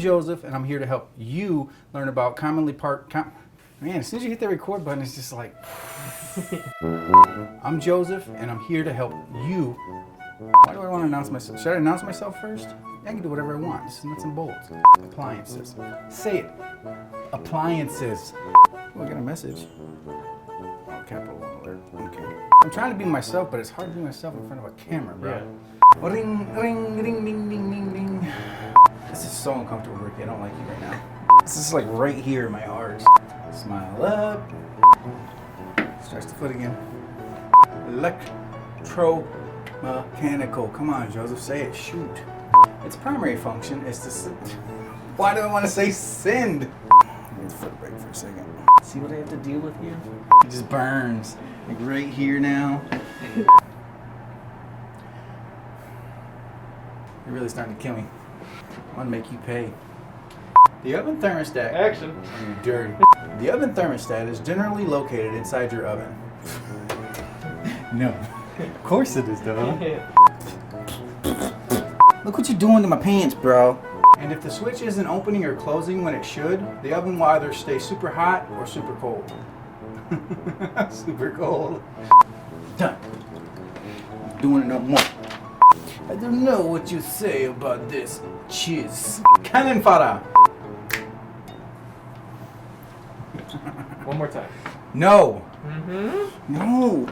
Joseph, and I'm here to help you learn about Man, as soon as you hit the record button, it's just like... I'm Joseph, and I'm here to help you. Why do I want to announce myself? Should I announce myself first? I can do whatever I want. It's nuts and bolts. Appliances. Say it. Appliances. Oh, I got a message. Oh, capital alert. Okay. I'm trying to be myself, but it's hard to be myself in front of a camera, bro. Yeah. Ring, ring, ring, ding, ding, ding, ding. This is so uncomfortable, Ricky. I don't like you right now. This is like right here in my heart. Smile up. Stretch the foot again. Electromechanical. Come on, Joseph. Say it. Shoot. Its primary function is to... Why do I want to say send? Let me foot a break for a second. See what I have to deal with here? It just burns. Like right here now. You're really starting to kill me. I want to make you pay. The oven thermostat. Action. You're dirty. The oven thermostat is generally located inside your oven. No. Of course it is, though. Look what you're doing to my pants, bro. And if the switch isn't opening or closing when it should, the oven will either stay super hot or super cold. Super cold. Done. I'm doing it no more. I don't know what you say about this cheese. Cannon fodder. One more time. No. Mm-hmm. No.